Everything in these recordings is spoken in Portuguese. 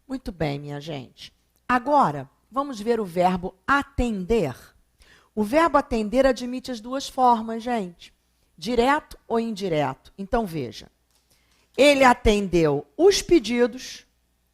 Muito bem, minha gente. Agora, vamos ver o verbo atender. O verbo atender admite as duas formas, gente. Direto ou indireto. Então, veja. Ele atendeu os pedidos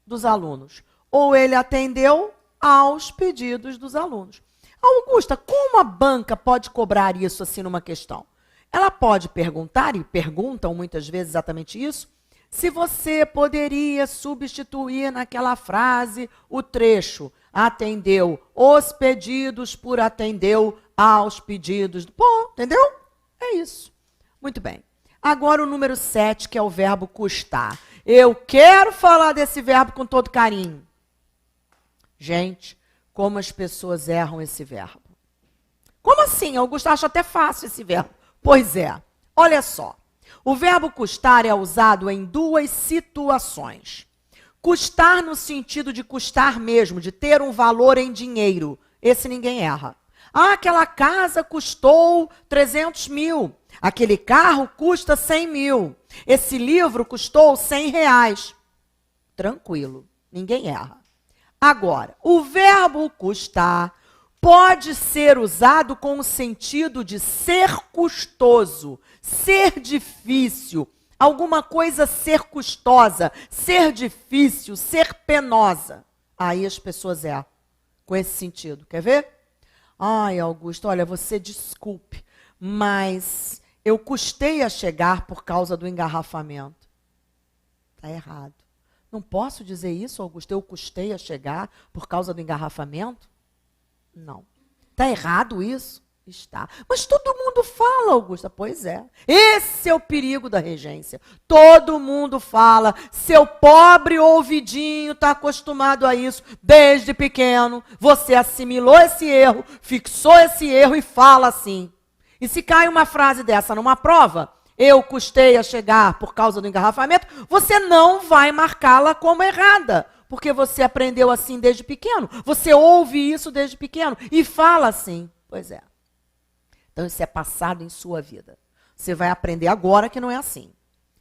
dos alunos. Ou ele atendeu aos pedidos dos alunos. Augusta, como a banca pode cobrar isso assim numa questão? Ela pode perguntar, e perguntam muitas vezes exatamente isso, se você poderia substituir naquela frase o trecho atendeu os pedidos por atendeu aos pedidos. Pô, entendeu? É isso. Muito bem. Agora o número 7, que é o verbo custar. Eu quero falar desse verbo com todo carinho. Gente, como as pessoas erram esse verbo. Como assim? Augusto acha até fácil esse verbo. Pois é. Olha só. O verbo custar é usado em duas situações. Custar no sentido de custar mesmo, de ter um valor em dinheiro. Esse ninguém erra. Ah, aquela casa custou 300 mil. Aquele carro custa 100 mil. Esse livro custou 100 reais. Tranquilo, ninguém erra. Agora, o verbo custar pode ser usado com o sentido de ser custoso, ser difícil, alguma coisa ser custosa, ser difícil, ser penosa. Aí as pessoas erram com esse sentido. Quer ver? Ai, Augusto, olha, você desculpe, mas eu custei a chegar por causa do engarrafamento. Está errado. Não posso dizer isso, Augusto, eu custei a chegar por causa do engarrafamento? Não. Está errado isso? Está. Mas todo mundo fala, Augusta. Pois é. Esse é o perigo da regência. Todo mundo fala. Seu pobre ouvidinho está acostumado a isso desde pequeno. Você assimilou esse erro, fixou esse erro e fala assim. E se cai uma frase dessa numa prova, eu custei a chegar por causa do engarrafamento, você não vai marcá-la como errada. Porque você aprendeu assim desde pequeno. Você ouve isso desde pequeno e fala assim. Pois é. Então, isso é passado em sua vida. Você vai aprender agora que não é assim.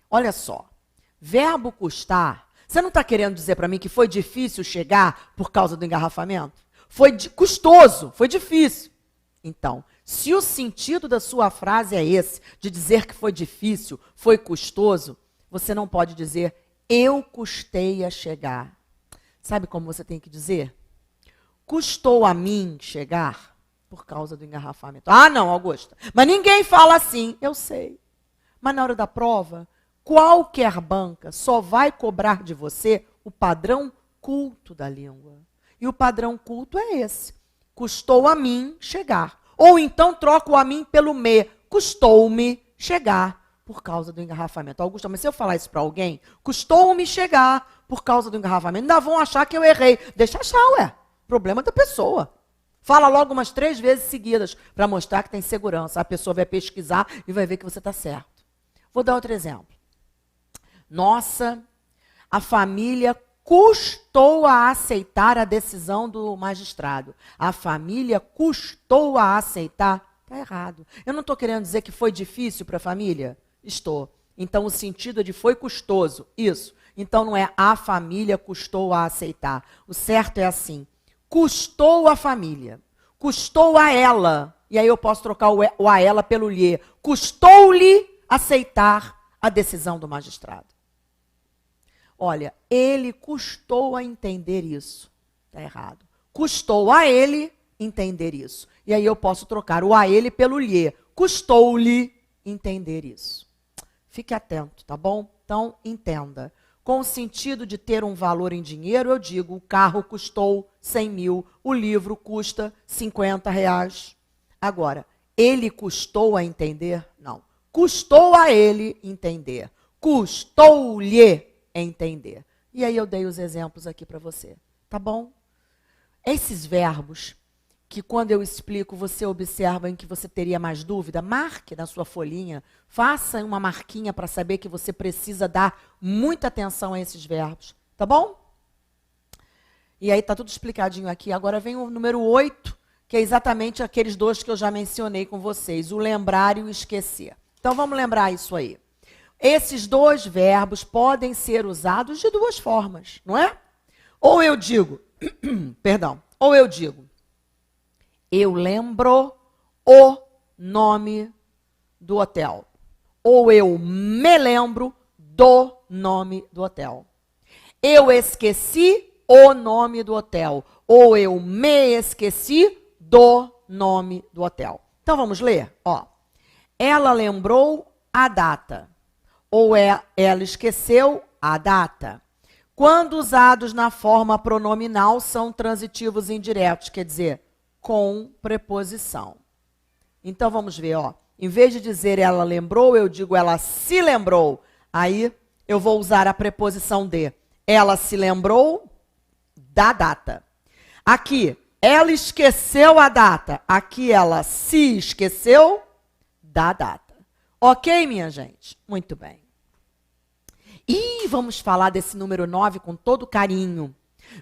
Olha só. Verbo custar. Você não está querendo dizer para mim que foi difícil chegar por causa do engarrafamento? Foi custoso, foi difícil. Então, se o sentido da sua frase é esse, de dizer que foi difícil, foi custoso, você não pode dizer, eu custei a chegar. Sabe como você tem que dizer? Custou a mim chegar por causa do engarrafamento. Ah, não, Augusta, mas ninguém fala assim. Eu sei. Mas na hora da prova, qualquer banca só vai cobrar de você o padrão culto da língua. E o padrão culto é esse. Custou a mim chegar. Ou então troca o a mim pelo me. Custou-me chegar por causa do engarrafamento. Augusta, mas se eu falar isso para alguém, custou-me chegar por causa do engarrafamento, ainda vão achar que eu errei. Deixa achar, ué. Problema da pessoa. Fala logo umas 3 vezes seguidas para mostrar que tem segurança. A pessoa vai pesquisar e vai ver que você está certo. Vou dar outro exemplo. Nossa, a família custou a aceitar a decisão do magistrado. A família custou a aceitar. Está errado. Eu não estou querendo dizer que foi difícil para a família. Estou. Então, o sentido é de foi custoso. Isso. Então, não é a família custou a aceitar. O certo é assim. Custou a família. Custou a ela. E aí eu posso trocar o a ela pelo lhe. Custou-lhe aceitar a decisão do magistrado. Olha, ele custou a entender isso. Está errado. Custou a ele entender isso. E aí eu posso trocar o a ele pelo lhe. Custou-lhe entender isso. Fique atento, tá bom? Então, entenda. Com o sentido de ter um valor em dinheiro, eu digo, o carro custou 100 mil, o livro custa 50 reais. Agora, ele custou a entender? Não. Custou a ele entender. Custou-lhe entender. E aí eu dei os exemplos aqui para você. Tá bom? Esses verbos que quando eu explico, você observa em que você teria mais dúvida? Marque na sua folhinha, faça uma marquinha para saber que você precisa dar muita atenção a esses verbos, tá bom? E aí tá tudo explicadinho aqui. Agora vem o número 8, que é exatamente aqueles dois que eu já mencionei com vocês, o lembrar e o esquecer. Então vamos lembrar isso aí. Esses dois verbos podem ser usados de duas formas, não é? Ou eu digo, eu lembro o nome do hotel. Ou eu me lembro do nome do hotel. Eu esqueci o nome do hotel. Ou eu me esqueci do nome do hotel. Então vamos ler? Ó. Ela lembrou a data. Ou ela esqueceu a data. Quando usados na forma pronominal, são transitivos indiretos, quer dizer, com preposição. Então vamos ver, ó. Em vez de dizer ela lembrou, eu digo ela se lembrou. Aí eu vou usar a preposição de. Ela se lembrou da data. Aqui, ela esqueceu a data. Aqui ela se esqueceu da data. Ok, minha gente? Muito bem. E vamos falar desse número 9 com todo carinho.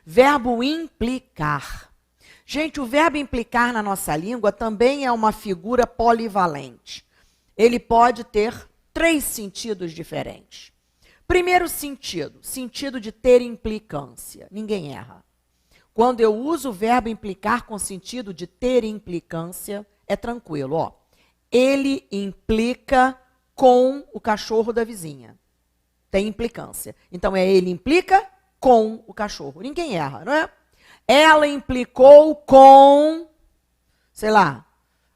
Verbo implicar. Gente, o verbo implicar na nossa língua também é uma figura polivalente. Ele pode ter 3 sentidos diferentes. Primeiro sentido, sentido de ter implicância. Ninguém erra. Quando eu uso o verbo implicar com sentido de ter implicância, é tranquilo, ó. Ele implica com o cachorro da vizinha. Tem implicância. Então, ele implica com o cachorro. Ninguém erra, não é? Ela implicou com, sei lá,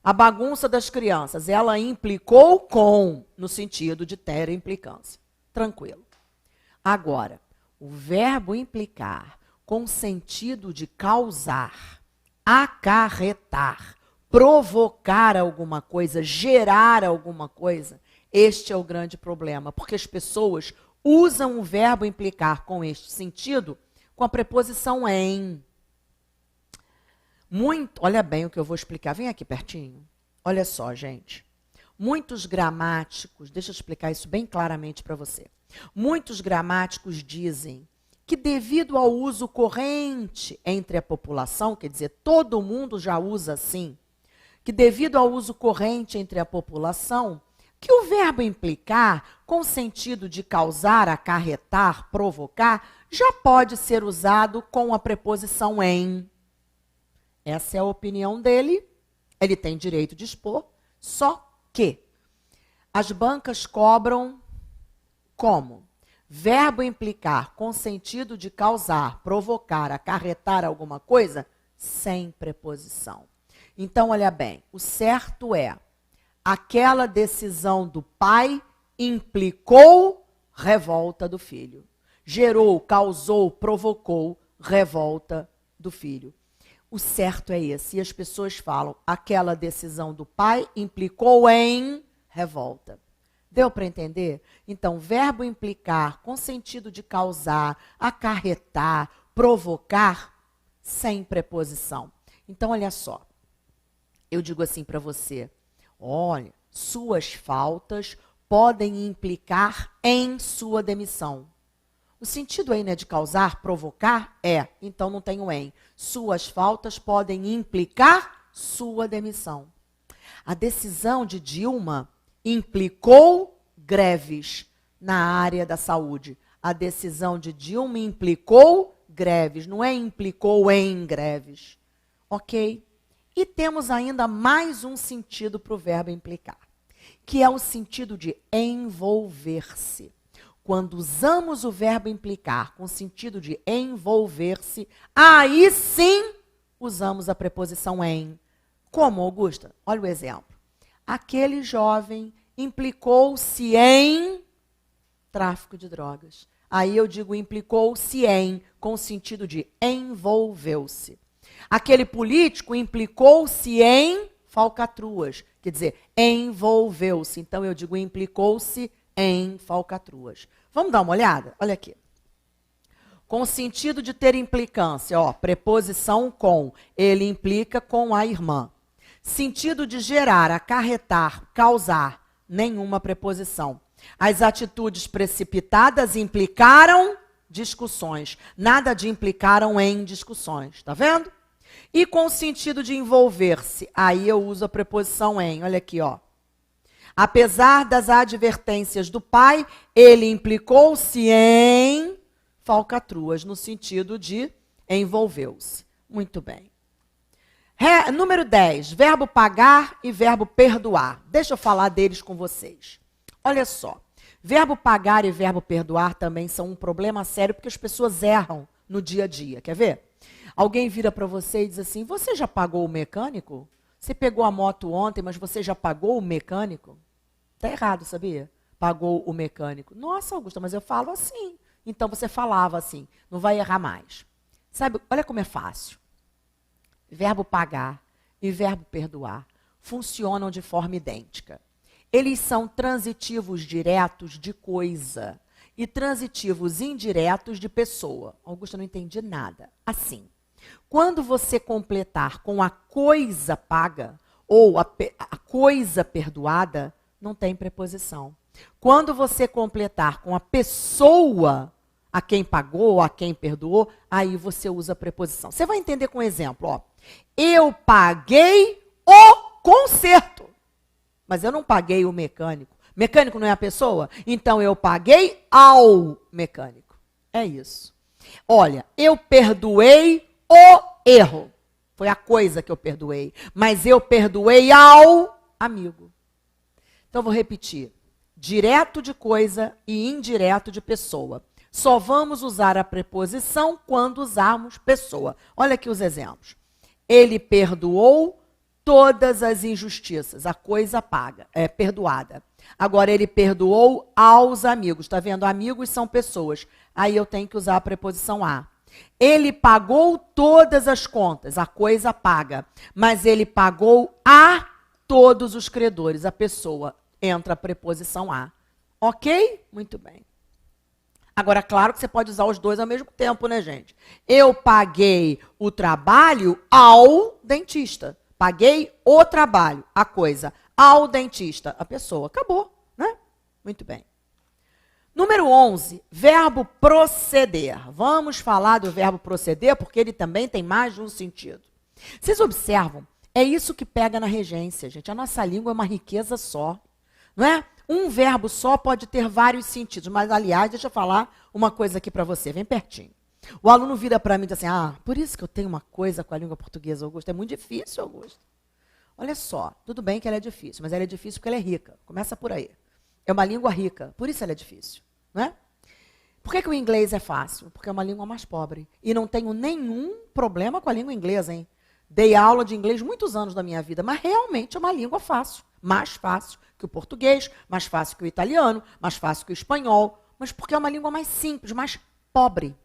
a bagunça das crianças. Ela implicou com, no sentido de ter implicância. Tranquilo. Agora, o verbo implicar com sentido de causar, acarretar, provocar alguma coisa, gerar alguma coisa, este é o grande problema, porque as pessoas usam o verbo implicar com este sentido com a preposição em. Olha bem o que eu vou explicar. Vem aqui pertinho. Olha só, gente. Muitos gramáticos, deixa eu explicar isso bem claramente para você. Muitos gramáticos dizem que devido ao uso corrente entre a população, quer dizer, todo mundo já usa assim, que devido ao uso corrente entre a população, que o verbo implicar, com sentido de causar, acarretar, provocar, já pode ser usado com a preposição em. Essa é a opinião dele, ele tem direito de expor, só que as bancas cobram como? Verbo implicar com sentido de causar, provocar, acarretar alguma coisa, sem preposição. Então, olha bem, o certo é, aquela decisão do pai implicou revolta do filho. Gerou, causou, provocou revolta do filho. O certo é esse. E as pessoas falam, aquela decisão do pai implicou em revolta. Deu para entender? Então, verbo implicar com sentido de causar, acarretar, provocar, sem preposição. Então, olha só. Eu digo assim para você, olha, suas faltas podem implicar em sua demissão. O sentido aí, né, de causar, provocar, então não tem o em. Suas faltas podem implicar sua demissão. A decisão de Dilma implicou greves na área da saúde. A decisão de Dilma implicou greves, não é implicou em greves. Ok? E temos ainda mais um sentido para o verbo implicar, que é o sentido de envolver-se. Quando usamos o verbo implicar com sentido de envolver-se, aí sim usamos a preposição em. Como, Augusta? Olha o exemplo. Aquele jovem implicou-se em tráfico de drogas. Aí eu digo implicou-se em, com o sentido de envolveu-se. Aquele político implicou-se em falcatruas, quer dizer, envolveu-se. Então eu digo implicou-se em falcatruas. Vamos dar uma olhada? Olha aqui. com sentido de ter implicância, ó, preposição com, ele implica com a irmã. Sentido de gerar, acarretar, causar, nenhuma preposição. As atitudes precipitadas implicaram discussões. Nada de implicaram em discussões, tá vendo? E com o sentido de envolver-se, aí eu uso a preposição em, olha aqui, ó. Apesar das advertências do pai, ele implicou-se em falcatruas, no sentido de envolveu-se. Muito bem. Número 10, verbo pagar e verbo perdoar. Deixa eu falar deles com vocês. Olha só, verbo pagar e verbo perdoar também são um problema sério porque as pessoas erram no dia a dia. Quer ver? Alguém vira para você e diz assim, você já pagou o mecânico? Você pegou a moto ontem, mas você já pagou o mecânico? Tá errado, sabia? Pagou o mecânico. Nossa, Augusta, mas eu falo assim. Então você falava assim, não vai errar mais. Sabe, olha como é fácil. Verbo pagar e verbo perdoar funcionam de forma idêntica. Eles são transitivos diretos de coisa e transitivos indiretos de pessoa. Augusta, não entendi nada. Assim, quando você completar com a coisa paga ou a coisa perdoada, não tem preposição. Quando você completar com a pessoa a quem pagou, a quem perdoou, aí você usa a preposição. Você vai entender com um exemplo, ó. Eu paguei o conserto, mas eu não paguei o mecânico. Mecânico não é a pessoa? Então eu paguei ao mecânico. É isso. Olha, eu perdoei o erro. Foi a coisa que eu perdoei. Mas eu perdoei ao amigo. Então eu vou repetir. Direto de coisa e indireto de pessoa. Só vamos usar a preposição quando usarmos pessoa. Olha aqui os exemplos. Ele perdoou todas as injustiças. A coisa paga, perdoada. Agora, ele perdoou aos amigos. Está vendo? Amigos são pessoas. Aí eu tenho que usar a preposição a. Ele pagou todas as contas. A coisa paga. Mas ele pagou a todos os credores. A pessoa. Entra a preposição a. Ok? Muito bem. Agora, claro que você pode usar os dois ao mesmo tempo, né, gente? Eu paguei o trabalho ao dentista. Paguei o trabalho, a coisa, ao dentista, a pessoa. Acabou, né? Muito bem. Número 11, verbo proceder. Vamos falar do verbo proceder, porque ele também tem mais de um sentido. Vocês observam? É isso que pega na regência, gente. A nossa língua é uma riqueza só. Não é? Um verbo só pode ter vários sentidos, mas, aliás, deixa eu falar uma coisa aqui para você, vem pertinho. O aluno vira para mim e diz assim, por isso que eu tenho uma coisa com a língua portuguesa, Augusto, é muito difícil, Augusto. Olha só, tudo bem que ela é difícil, mas ela é difícil porque ela é rica, começa por aí. É uma língua rica, por isso ela é difícil, não é? Por que o inglês é fácil? Porque é uma língua mais pobre, e não tenho nenhum problema com a língua inglesa, hein? Dei aula de inglês muitos anos da minha vida, mas realmente é uma língua fácil, mais fácil que o português, mais fácil que o italiano, mais fácil que o espanhol, mas porque é uma língua mais simples, mais pobre.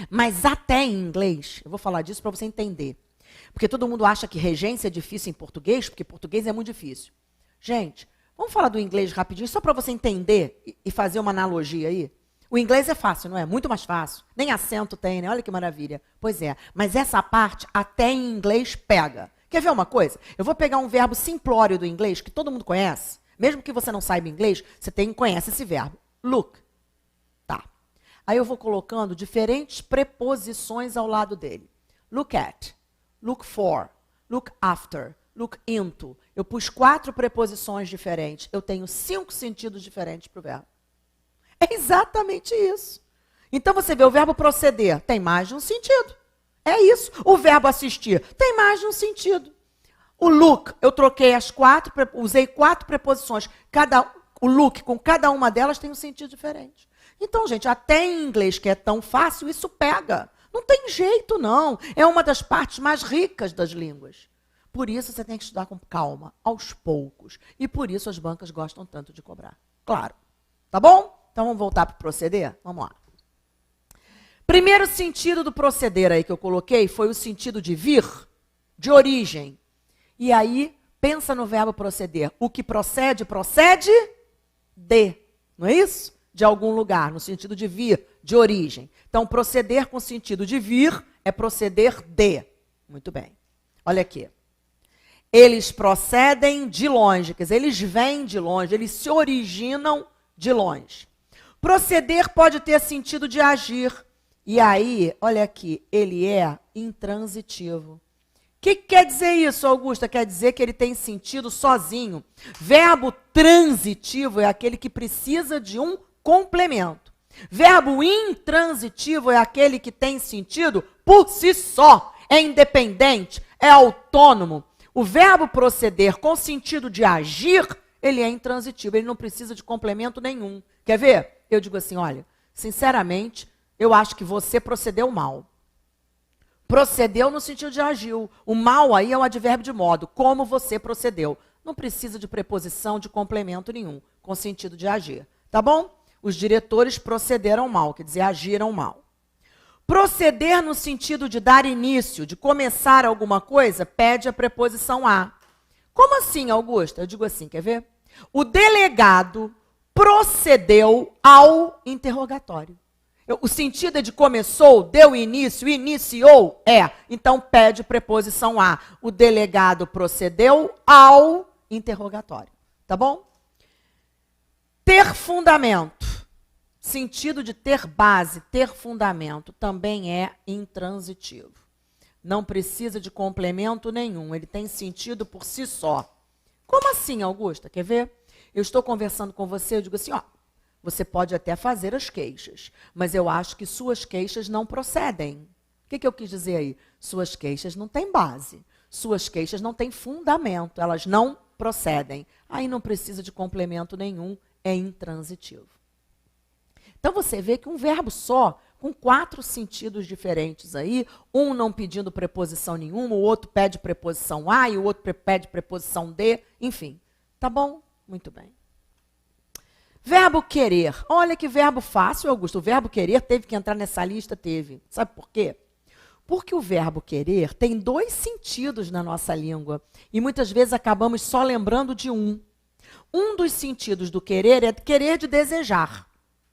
Mas até em inglês, eu vou falar disso para você entender, porque todo mundo acha que regência é difícil em português, porque português é muito difícil. Gente, vamos falar do inglês rapidinho, só para você entender e fazer uma analogia aí. O inglês é fácil, não é? Muito mais fácil. Nem acento tem, né? Olha que maravilha. Pois é, mas essa parte até em inglês pega. Quer ver uma coisa? Eu vou pegar um verbo simplório do inglês, que todo mundo conhece. Mesmo que você não saiba inglês, você conhece esse verbo. Look. Tá. Aí eu vou colocando diferentes preposições ao lado dele. Look at, look for, look after, look into. Eu pus 4 preposições diferentes. Eu tenho 5 sentidos diferentes para o verbo. É exatamente isso. Então você vê o verbo proceder, tem mais de um sentido. É isso. O verbo assistir tem mais de um sentido. O look, eu troquei usei 4 preposições. O look, com cada uma delas, tem um sentido diferente. Então, gente, até em inglês, que é tão fácil, isso pega. Não tem jeito, não. É uma das partes mais ricas das línguas. Por isso, você tem que estudar com calma, aos poucos. E por isso as bancas gostam tanto de cobrar. Claro. Tá bom? Então, vamos voltar para o proceder? Vamos lá. Primeiro sentido do proceder aí que eu coloquei foi o sentido de vir, de origem. E aí, pensa no verbo proceder. O que procede, procede de. Não é isso? De algum lugar, no sentido de vir, de origem. Então, proceder com sentido de vir é proceder de. Muito bem. Olha aqui. Eles procedem de longe, quer dizer, eles vêm de longe, eles se originam de longe. Proceder pode ter sentido de agir. E aí, olha aqui, ele é intransitivo. O que quer dizer isso, Augusta? Quer dizer que ele tem sentido sozinho. Verbo transitivo é aquele que precisa de um complemento. Verbo intransitivo é aquele que tem sentido por si só, é independente, é autônomo. O verbo proceder com sentido de agir, ele é intransitivo, ele não precisa de complemento nenhum. Quer ver? Eu digo assim, olha, sinceramente, eu acho que você procedeu mal. Procedeu no sentido de agiu. O mal aí é o advérbio de modo, como você procedeu. Não precisa de preposição, de complemento nenhum, com sentido de agir. Tá bom? Os diretores procederam mal, quer dizer, agiram mal. Proceder no sentido de dar início, de começar alguma coisa, pede a preposição a. Como assim, Augusta? Eu digo assim, quer ver? O delegado procedeu ao interrogatório. O sentido é de começou, deu início, iniciou, é. Então, pede preposição a. O delegado procedeu ao interrogatório. Tá bom? Ter fundamento. Sentido de ter base, ter fundamento, também é intransitivo. Não precisa de complemento nenhum, ele tem sentido por si só. Como assim, Augusta? Quer ver? Eu estou conversando com você, eu digo assim, ó, você pode até fazer as queixas, mas eu acho que suas queixas não procedem. O que eu quis dizer aí? Suas queixas não têm base, suas queixas não têm fundamento, elas não procedem. Aí não precisa de complemento nenhum, é intransitivo. Então, você vê que um verbo só, com 4 sentidos diferentes aí, um não pedindo preposição nenhuma, o outro pede preposição a e o outro pede preposição de, enfim. Tá bom? Muito bem. Verbo querer. Olha que verbo fácil, Augusto. O verbo querer teve que entrar nessa lista, teve. Sabe por quê? Porque o verbo querer tem 2 sentidos na nossa língua e muitas vezes acabamos só lembrando de um. Um dos sentidos do querer é querer de desejar.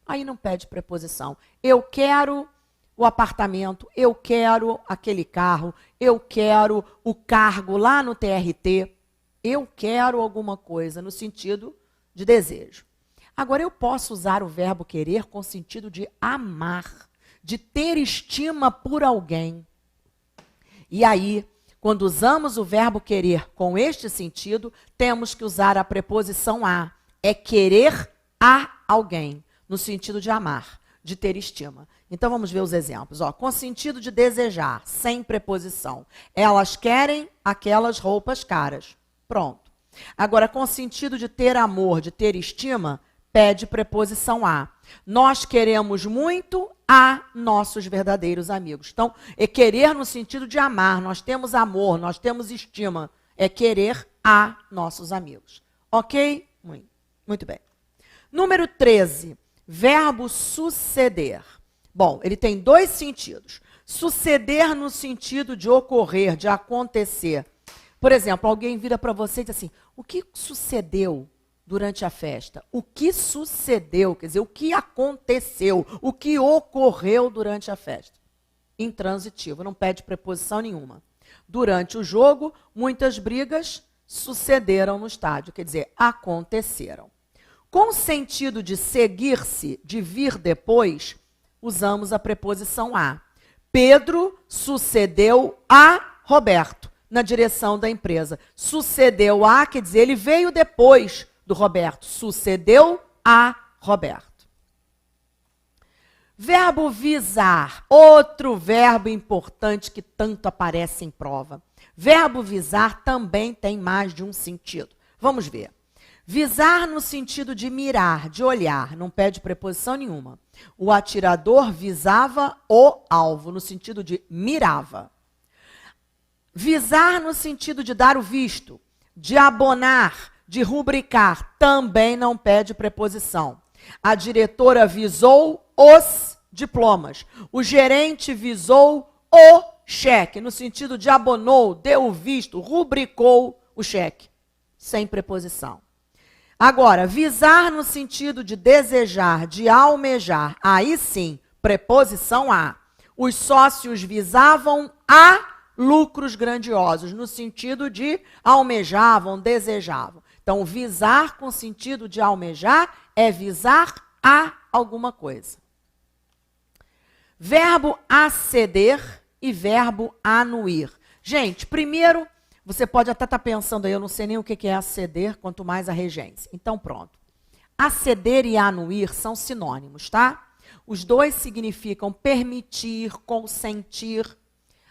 Aí não pede preposição. Eu quero o apartamento, eu quero aquele carro, eu quero o cargo lá no TRT, eu quero alguma coisa no sentido de desejo. Agora, eu posso usar o verbo querer com sentido de amar, de ter estima por alguém. E aí, quando usamos o verbo querer com este sentido, temos que usar a preposição a. É querer a alguém. No sentido de amar, de ter estima. Então, vamos ver os exemplos. Ó, com sentido de desejar, sem preposição. Elas querem aquelas roupas caras. Pronto. Agora, com sentido de ter amor, de ter estima, pede preposição a. Nós queremos muito a nossos verdadeiros amigos. Então, é querer no sentido de amar. Nós temos amor, nós temos estima. É querer a nossos amigos. Ok? Muito bem. Número 13. Verbo suceder. Bom, ele tem 2 sentidos. Suceder no sentido de ocorrer, de acontecer. Por exemplo, alguém vira para você e diz assim, o que sucedeu durante a festa? O que sucedeu? Quer dizer, o que aconteceu? O que ocorreu durante a festa? Intransitivo, não pede preposição nenhuma. Durante o jogo, muitas brigas sucederam no estádio, quer dizer, aconteceram. Com sentido de seguir-se, de vir depois, usamos a preposição a. Pedro sucedeu a Roberto, na direção da empresa. Sucedeu a, quer dizer, ele veio depois do Roberto. Sucedeu a Roberto. Verbo visar, outro verbo importante que tanto aparece em prova. Verbo visar também tem mais de um sentido. Vamos ver. Visar no sentido de mirar, de olhar, não pede preposição nenhuma. O atirador visava o alvo, no sentido de mirava. Visar no sentido de dar o visto, de abonar, de rubricar, também não pede preposição. A diretora visou os diplomas. O gerente visou o cheque, no sentido de abonou, deu o visto, rubricou o cheque, sem preposição. Agora, visar no sentido de desejar, de almejar, aí sim, preposição a. Os sócios visavam a lucros grandiosos, no sentido de almejavam, desejavam. Então, visar com sentido de almejar é visar a alguma coisa. Verbo aceder e verbo anuir. Gente, primeiro, você pode até estar pensando aí, eu não sei nem o que é aceder, quanto mais a regência. Então, pronto. Aceder e anuir são sinônimos, tá? Os dois significam permitir, consentir.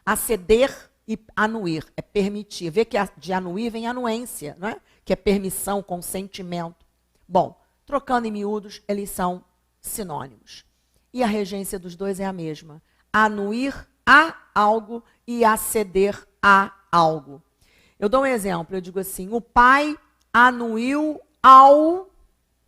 Aceder e anuir é permitir. Vê que de anuir vem anuência, não é? Que é permissão, consentimento. Bom, trocando em miúdos, eles são sinônimos. E a regência dos dois é a mesma. Anuir a algo e aceder a algo. Eu dou um exemplo, eu digo assim, o pai anuiu ao,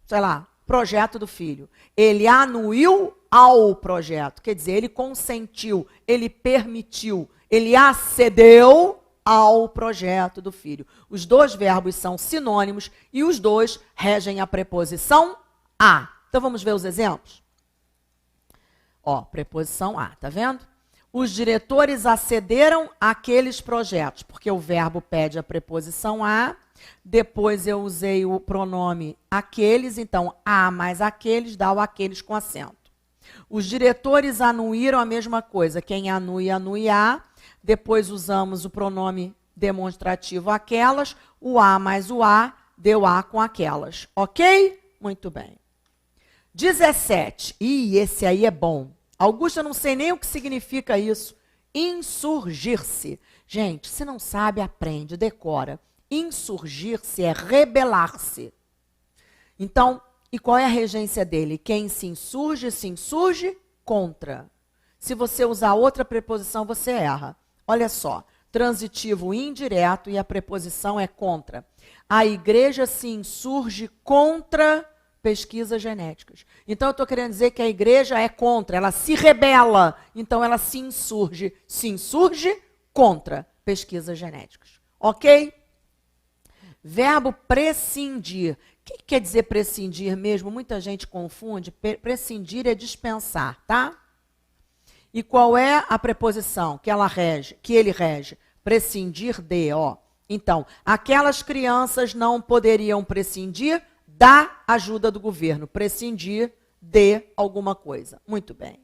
sei lá, projeto do filho. Ele anuiu ao projeto, quer dizer, ele consentiu, ele permitiu, ele acedeu ao projeto do filho. Os dois verbos são sinônimos e os dois regem a preposição a. Então vamos ver os exemplos? Ó, preposição a, tá vendo? Os diretores acederam àqueles projetos, porque o verbo pede a preposição a, depois eu usei o pronome aqueles, então a mais aqueles dá o aqueles com acento. Os diretores anuíram a mesma coisa, quem anui, anui a, depois usamos o pronome demonstrativo aquelas, o a mais o a, deu a com aquelas, ok? Muito bem. 17, esse aí é bom. Augusta, eu não sei nem o que significa isso. Insurgir-se. Gente, se não sabe, aprende, decora. Insurgir-se é rebelar-se. Então, e qual é a regência dele? Quem se insurge contra. Se você usar outra preposição, você erra. Olha só, transitivo indireto e a preposição é contra. A igreja se insurge contra pesquisas genéticas. Então, eu estou querendo dizer que a igreja é contra, ela se rebela, então ela se insurge contra pesquisas genéticas. Ok? Verbo prescindir. O que quer dizer prescindir mesmo? Muita gente confunde. Prescindir é dispensar, tá? E qual é a preposição que ele rege? Prescindir de, ó. Então, aquelas crianças não poderiam prescindir da ajuda do governo, prescindir de alguma coisa. Muito bem.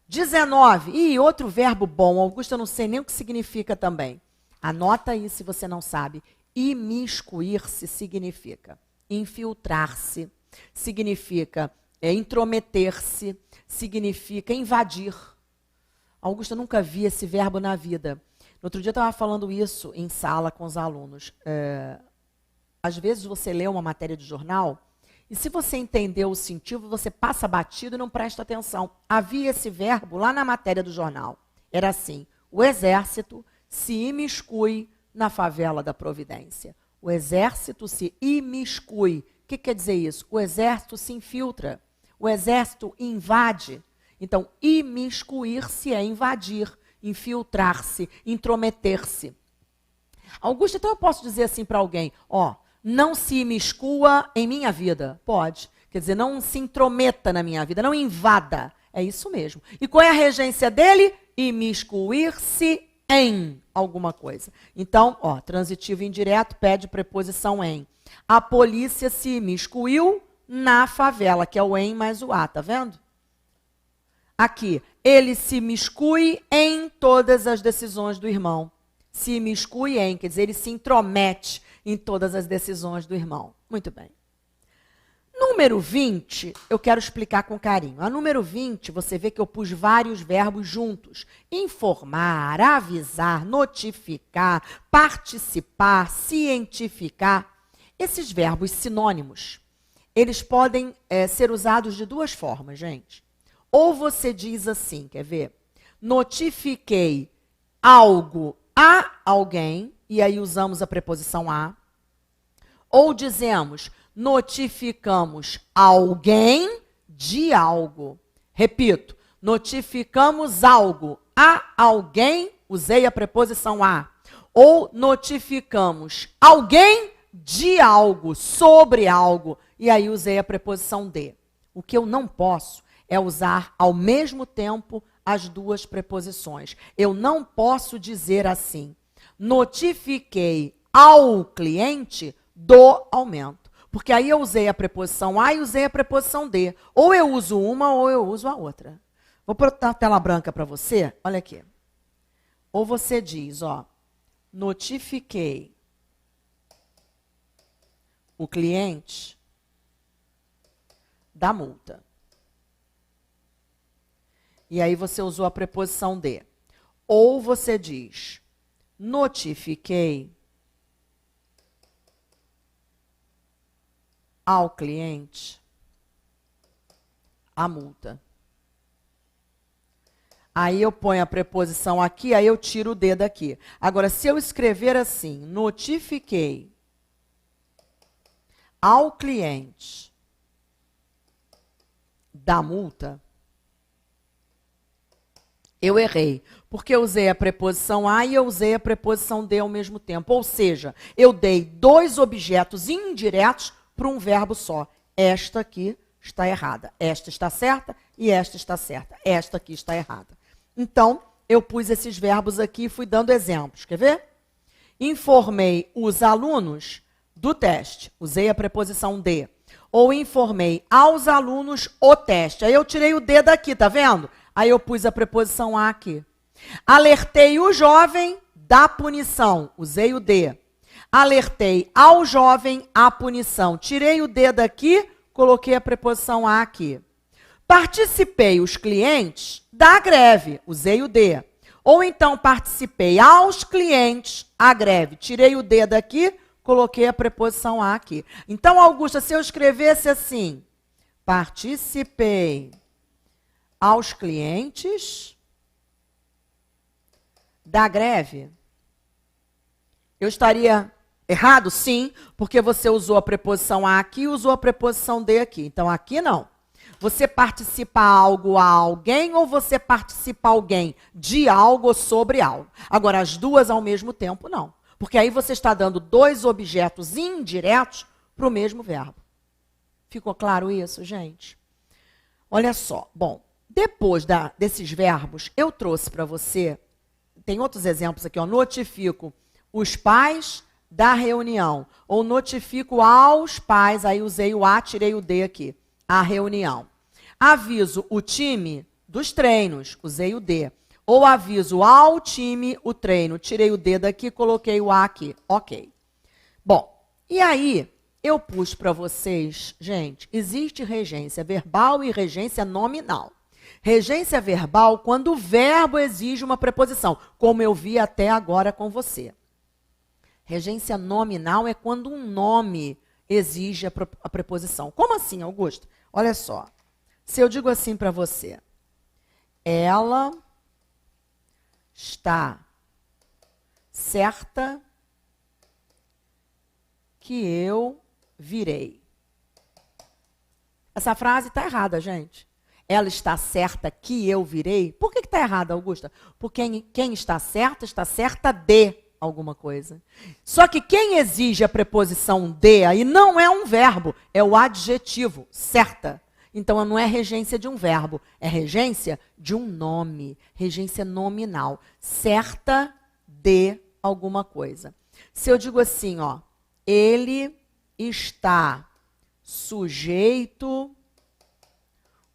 19. E outro verbo bom, Augusto, eu não sei nem o que significa também. Anota aí se você não sabe. Imiscuir-se significa infiltrar-se, significa intrometer-se, significa invadir. Augusto, eu nunca vi esse verbo na vida. No outro dia eu estava falando isso em sala com os alunos. Às vezes você lê uma matéria de jornal e se você entendeu o sentido, você passa batido e não presta atenção. Havia esse verbo lá na matéria do jornal. Era assim, o exército se imiscui na favela da Providência. O exército se imiscui. O que quer dizer isso? O exército se infiltra. O exército invade. Então, imiscuir-se é invadir, infiltrar-se, intrometer-se. Augusto, então eu posso dizer assim para alguém, ó, não se imiscua em minha vida. Pode. Quer dizer, não se intrometa na minha vida, não invada. É isso mesmo. E qual é a regência dele? Imiscuir-se em alguma coisa. Então, ó, transitivo indireto pede preposição em. A polícia se imiscuiu na favela, que é o em mais o a, tá vendo? Aqui, ele se imiscui em todas as decisões do irmão. Se imiscui em, quer dizer, ele se intromete em todas as decisões do irmão. Muito bem. Número 20, eu quero explicar com carinho. A número 20, você vê que eu pus vários verbos juntos. Informar, avisar, notificar, participar, cientificar. Esses verbos sinônimos, eles podem ser usados de duas formas, gente. Ou você diz assim, quer ver? Notifiquei algo a alguém, e aí usamos a preposição a. Ou dizemos, notificamos alguém de algo. Repito, notificamos algo a alguém, usei a preposição a. Ou notificamos alguém de algo, sobre algo, e aí usei a preposição de. O que eu não posso é usar ao mesmo tempo as duas preposições. Eu não posso dizer assim: notifiquei ao cliente do aumento. Porque aí eu usei a preposição a e usei a preposição de. Ou eu uso uma ou eu uso a outra. Vou botar a tela branca para você. Olha aqui. Ou você diz, ó, notifiquei o cliente da multa. E aí você usou a preposição de. Ou você diz, notifiquei ao cliente a multa. Aí eu ponho a preposição aqui, aí eu tiro o D daqui. Agora, se eu escrever assim, notifiquei ao cliente da multa, eu errei, porque eu usei a preposição a e eu usei a preposição de ao mesmo tempo. Ou seja, eu dei dois objetos indiretos para um verbo só. Esta aqui está errada. Esta está certa e esta está certa. Esta aqui está errada. Então, eu pus esses verbos aqui e fui dando exemplos. Quer ver? Informei os alunos do teste. Usei a preposição de. Ou informei aos alunos o teste. Aí eu tirei o de daqui, tá vendo? Aí eu pus a preposição a aqui. Alertei o jovem da punição. Usei o de. Alertei ao jovem a punição. Tirei o de daqui, coloquei a preposição a aqui. Participei os clientes da greve. Usei o de. Ou então participei aos clientes a greve. Tirei o de daqui, coloquei a preposição a aqui. Então, Augusta, se eu escrevesse assim, participei aos clientes da greve, eu estaria errado? Sim, porque você usou a preposição a aqui e usou a preposição de aqui. Então, aqui não. Você participa algo a alguém ou você participa alguém de algo ou sobre algo. Agora, as duas ao mesmo tempo, não. Porque aí você está dando dois objetos indiretos para o mesmo verbo. Ficou claro isso, gente? Olha só. Bom, depois desses verbos, eu trouxe para você, tem outros exemplos aqui, ó, notifico os pais da reunião, ou notifico aos pais, aí usei o a, tirei o de aqui, a reunião. Aviso o time dos treinos, usei o de. Ou aviso ao time o treino, tirei o de daqui, coloquei o a aqui, ok. Bom, e aí eu pus para vocês, gente, existe regência verbal e regência nominal. Regência verbal quando o verbo exige uma preposição, como eu vi até agora com você. Regência nominal é quando um nome exige a preposição. Como assim, Augusto? Olha só. Se eu digo assim para você, ela está certa que eu virei. Essa frase está errada, gente. Ela está certa que eu virei. Por que está errada, Augusta? Porque quem está certa de alguma coisa. Só que quem exige a preposição de aí não é um verbo, é o adjetivo, certa. Então, não é regência de um verbo, é regência de um nome, regência nominal, certa de alguma coisa. Se eu digo assim, ó, ele está sujeito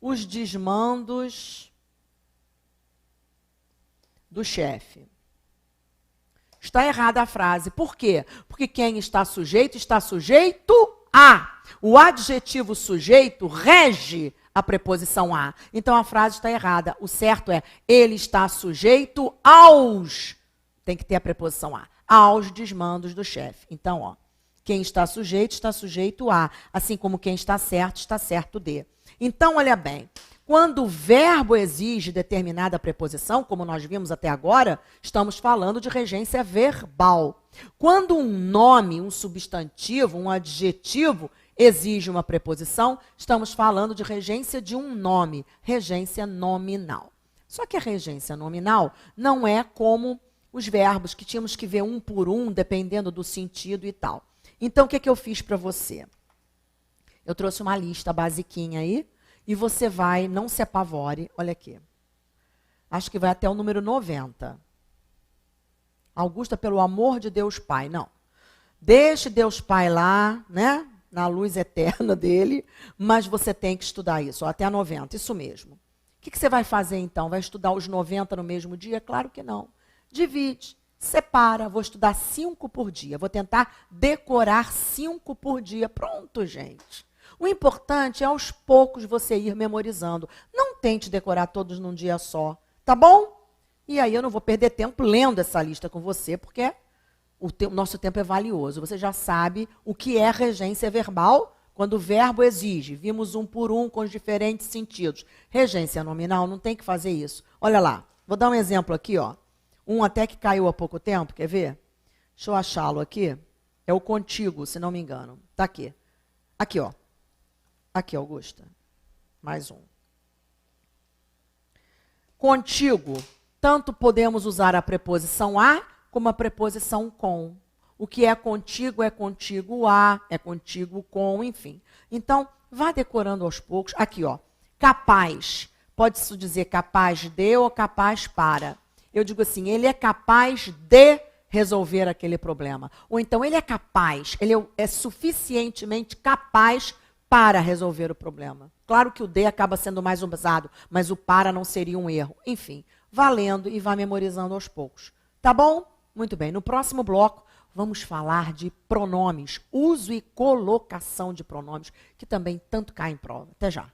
os desmandos do chefe. Está errada a frase. Por quê? Porque quem está sujeito a. O adjetivo sujeito rege a preposição a. Então, a frase está errada. O certo é, ele está sujeito aos, tem que ter a preposição a, aos desmandos do chefe. Então, ó, quem está sujeito a. Assim como quem está certo de. Então, olha bem, quando o verbo exige determinada preposição, como nós vimos até agora, estamos falando de regência verbal. Quando um nome, um substantivo, um adjetivo exige uma preposição, estamos falando de regência de um nome, regência nominal. Só que a regência nominal não é como os verbos que tínhamos que ver um por um, dependendo do sentido e tal. Então, o que eu fiz para você? Eu trouxe uma lista basiquinha aí, e você vai, não se apavore, olha aqui. Acho que vai até o número 90. Augusta, pelo amor de Deus Pai, não. Deixe Deus Pai lá, né? Na luz eterna dele, mas você tem que estudar isso, ó, até a 90, isso mesmo. O que você vai fazer então? Vai estudar os 90 no mesmo dia? Claro que não. Divide, separa, vou estudar 5 por dia, vou tentar decorar 5 por dia. Pronto, gente. O importante é aos poucos você ir memorizando. Não tente decorar todos num dia só, tá bom? E aí eu não vou perder tempo lendo essa lista com você, porque o nosso tempo é valioso. Você já sabe o que é regência verbal quando o verbo exige. Vimos um por um com os diferentes sentidos. Regência nominal não tem que fazer isso. Olha lá, vou dar um exemplo aqui, ó. Um até que caiu há pouco tempo, quer ver? Deixa eu achá-lo aqui. É o contigo, se não me engano. Tá aqui. Aqui, ó. Aqui, Augusta. Mais um. Contigo, tanto podemos usar a preposição a como a preposição com. O que é contigo a, é contigo com, enfim. Então, vá decorando aos poucos. Aqui, ó. Capaz. Pode-se dizer capaz de ou capaz para. Eu digo assim, ele é capaz de resolver aquele problema. Ou então, ele é capaz, ele é suficientemente capaz para resolver o problema. Claro que o de acaba sendo mais usado, mas o para não seria um erro. Enfim, vá lendo e vá memorizando aos poucos. Tá bom? Muito bem. No próximo bloco, vamos falar de pronomes, uso e colocação de pronomes, que também tanto cai em prova. Até já.